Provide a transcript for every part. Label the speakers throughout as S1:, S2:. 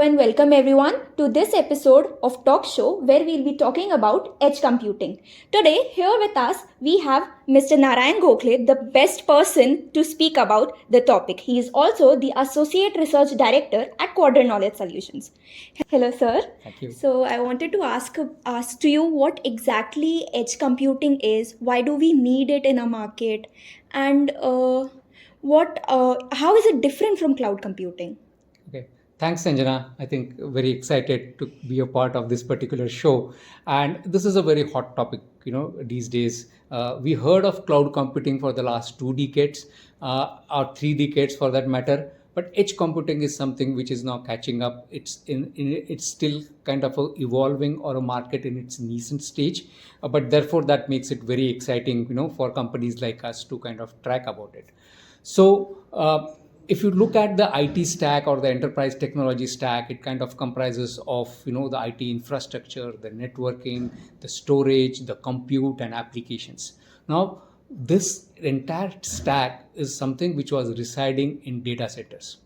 S1: and welcome everyone to this episode of Talk Show where we'll be talking about edge computing. Today, here with us, we have Mr. Narayan Gokhale, the best person to speak about the topic. He is also the Associate Research Director at Quadrant Knowledge Solutions. Hello, sir.
S2: Thank you.
S1: So, I wanted to ask to you what exactly edge computing is, why do we need it in a market, and how is it different from cloud computing?
S2: Okay. Thanks, Sanjana. I think very excited to be a part of this particular show. And this is a very hot topic, these days. We heard of cloud computing for the last 2 decades, or 3 decades for that matter. But edge computing is something which is now catching up. It's still kind of evolving, or a market in its nascent stage. But therefore, that makes it very exciting, for companies like us to kind of track about it. So, if you look at the IT stack or the enterprise technology stack, it kind of comprises of the IT infrastructure, the networking, the storage, the compute, and applications. Now, this entire stack is something which was residing in data centers.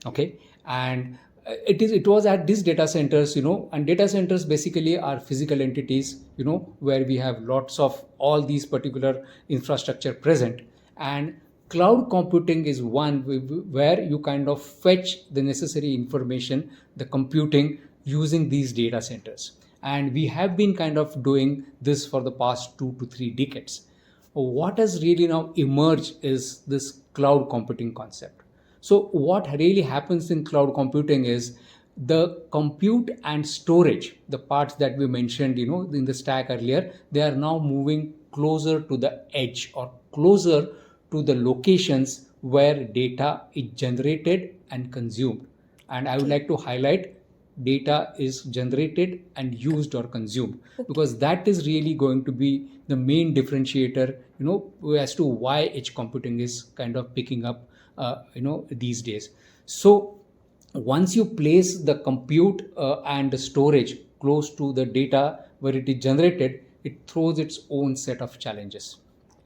S2: Okay, and it was at these data centers, and data centers basically are physical entities, where we have lots of all these particular infrastructure present. And cloud computing is one where you kind of fetch the necessary information, the computing, using these data centers. And we have been kind of doing this for the past 2 to 3 decades. What has really now emerged is this cloud computing concept. So what really happens in cloud computing is the compute and storage, the parts that we mentioned, in the stack earlier, they are now moving closer to the edge, or closer to the locations where data is generated and consumed. And I would like to highlight data is generated and used or consumed, because that is really going to be the main differentiator, as to why edge computing is kind of picking up, these days. So once you place the compute and the storage close to the data where it is generated, it throws its own set of challenges.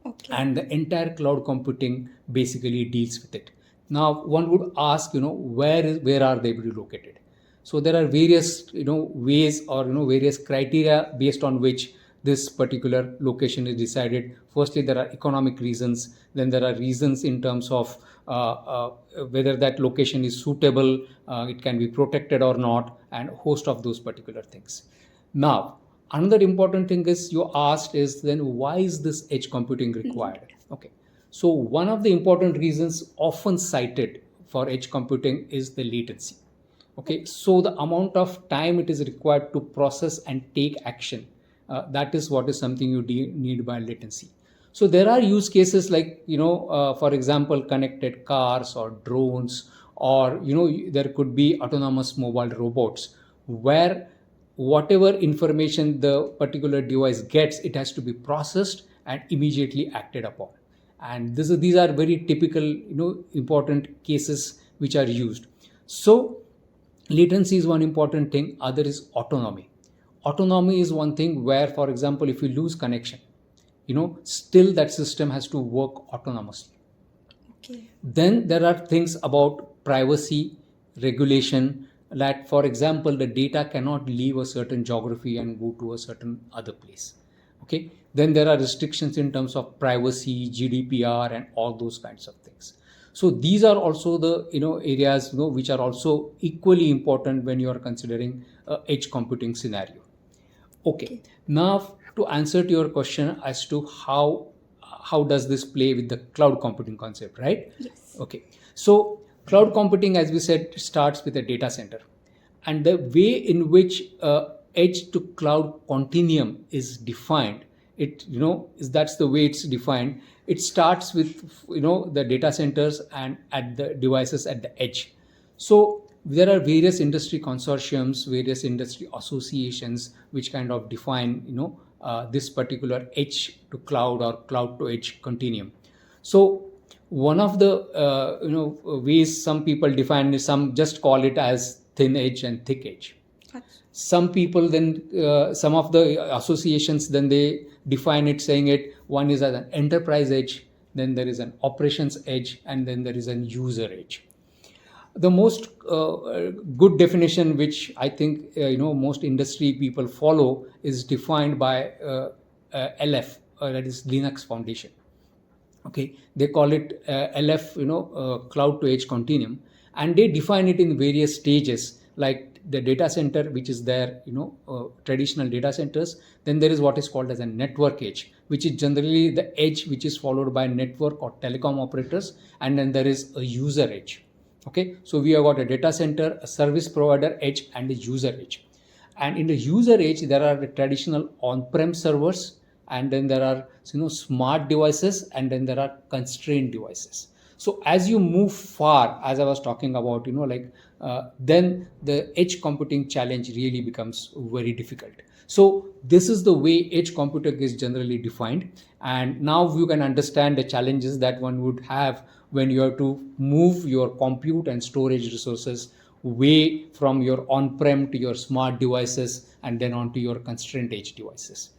S2: Okay. And the entire cloud computing basically deals with it. Now, one would ask, where are they located? So there are various, ways or, various criteria based on which this particular location is decided. Firstly, there are economic reasons. Then there are reasons in terms of whether that location is suitable, it can be protected or not, and a host of those particular things. Now, another important thing is you asked is then why is this edge computing required? Okay, so one of the important reasons often cited for edge computing is the latency. Okay, so the amount of time it is required to process and take action, that is what is something you need by latency. So there are use cases like, for example, connected cars or drones, or, there could be autonomous mobile robots where whatever information the particular device gets, it has to be processed and immediately acted upon. And these are very typical, important cases which are used. So latency is one important thing. Other is autonomy. Autonomy is one thing where, for example, if you lose connection, still that system has to work autonomously. Okay. Then there are things about privacy, regulation, that, for example, the data cannot leave a certain geography and go to a certain other place. Okay. Then there are restrictions in terms of privacy, GDPR, and all those kinds of things. So these are also the areas which are also equally important when you are considering edge computing scenario. Okay. Now, to answer to your question as to how does this play with the cloud computing concept, right? Yes. Okay. So cloud computing, as we said, starts with a data center, and the way in which edge to cloud continuum is defined, that's the way it's defined. It starts with the data centers and at the devices at the edge. So there are various industry consortiums, various industry associations which kind of define this particular edge to cloud or cloud to edge continuum. So one of the ways some people define is, some just call it as thin edge and thick edge. Some people then, some of the associations, then they define it saying it, one is as an enterprise edge, then there is an operations edge, and then there is a user edge. The most good definition, which I think most industry people follow, is defined by LF, that is Linux Foundation. Okay, they call it LF, cloud to edge continuum, and they define it in various stages, like the data center, which is there, traditional data centers. Then there is what is called as a network edge, which is generally the edge which is followed by network or telecom operators, and then there is a user edge. Okay, so we have got a data center, a service provider edge, and a user edge. And in the user edge, there are the traditional on-prem servers, and then there are smart devices, and then there are constrained devices. So as you move far, as I was talking about, then the edge computing challenge really becomes very difficult. So this is the way edge computing is generally defined, and now you can understand the challenges that one would have when you have to move your compute and storage resources way from your on-prem to your smart devices and then onto your constrained edge devices.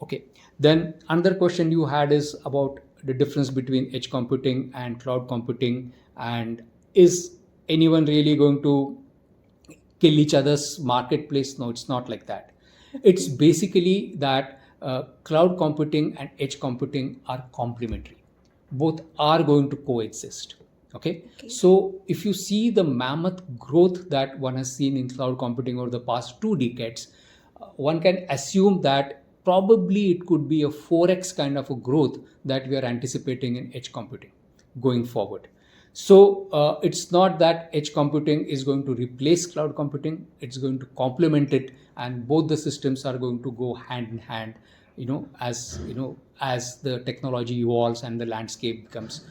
S2: Okay, then another question you had is about the difference between edge computing and cloud computing, and is anyone really going to kill each other's marketplace? No, it's not like that. It's basically that cloud computing and edge computing are complementary. Both are going to coexist. Okay? So if you see the mammoth growth that one has seen in cloud computing over the past 2 decades, one can assume that probably it could be a 4x kind of a growth that we are anticipating in edge computing going forward. So it's not that edge computing is going to replace cloud computing, it's going to complement it, and both the systems are going to go hand in hand, as the technology evolves and the landscape becomes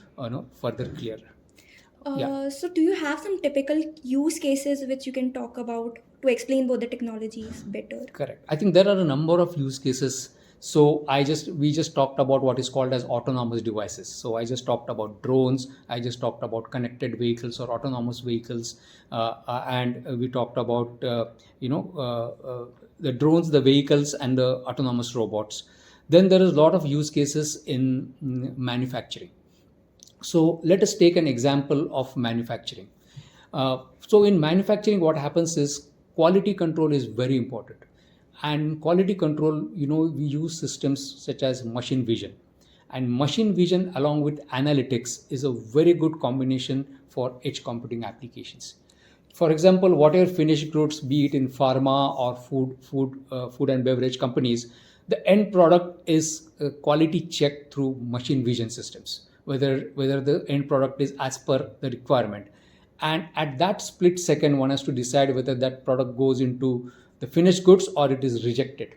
S2: further clearer.
S1: So do you have some typical use cases which you can talk about to explain both the technologies better?
S2: Correct. I think there are a number of use cases. So we just talked about what is called as autonomous devices. So I just talked about drones. I just talked about connected vehicles or autonomous vehicles, and we talked about the drones, the vehicles, and the autonomous robots. Then there is a lot of use cases in manufacturing. So let us take an example of manufacturing. So in manufacturing, what happens is quality control is very important. And quality control, we use systems such as machine vision. And machine vision along with analytics is a very good combination for edge computing applications. For example, whatever finished goods, be it in pharma or food and beverage companies, the end product is quality checked through machine vision systems, whether the end product is as per the requirement. And at that split second, one has to decide whether that product goes into the finished goods or it is rejected.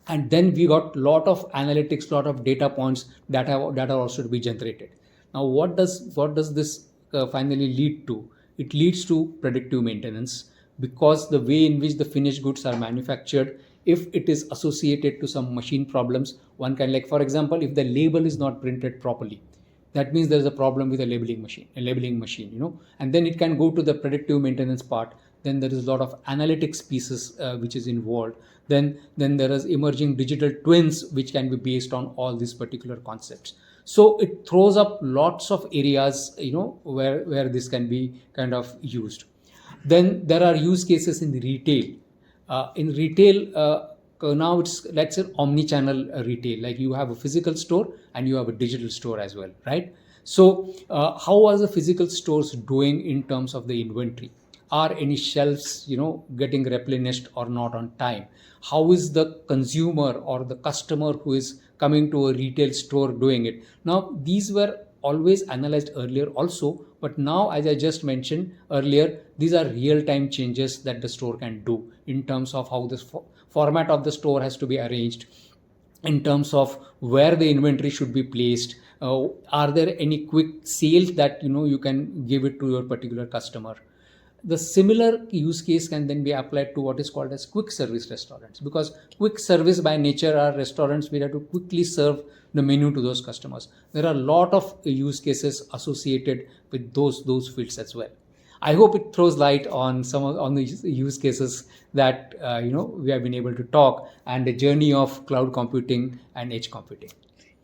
S2: And then we got lot of analytics, lot of data points that are also to be generated. Now, what does this finally lead to? It leads to predictive maintenance, because the way in which the finished goods are manufactured, if it is associated to some machine problems, one can, like for example, if the label is not printed properly, that means there is a problem with a labeling machine, and then it can go to the predictive maintenance part. Then there is a lot of analytics pieces which is involved. Then there is emerging digital twins which can be based on all these particular concepts. So it throws up lots of areas, where this can be kind of used. Then there are use cases in retail. Now it's, let's say, omni-channel retail. Like you have a physical store and you have a digital store as well, right? So how are the physical stores doing in terms of the inventory? Are any shelves, getting replenished or not on time? How is the consumer or the customer who is coming to a retail store doing it? Now, these were always analyzed earlier also, but now, as I just mentioned earlier, these are real-time changes that the store can do in terms of how this format of the store has to be arranged, in terms of where the inventory should be placed. Are there any quick sales that you can give it to your particular customer? The similar use case can then be applied to what is called as quick service restaurants, because quick service by nature are restaurants where you have to quickly serve the menu to those customers. There are a lot of use cases associated with those fields as well. I hope it throws light on on the use cases that we have been able to talk, and the journey of cloud computing and edge computing.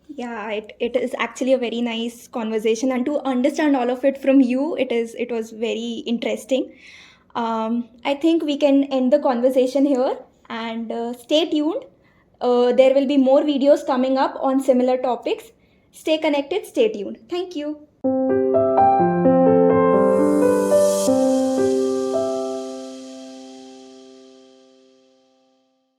S1: Yeah, it is actually a very nice conversation, and to understand all of it from you, it was very interesting. I think we can end the conversation here, and stay tuned. There will be more videos coming up on similar topics. Stay connected, stay tuned. Thank you.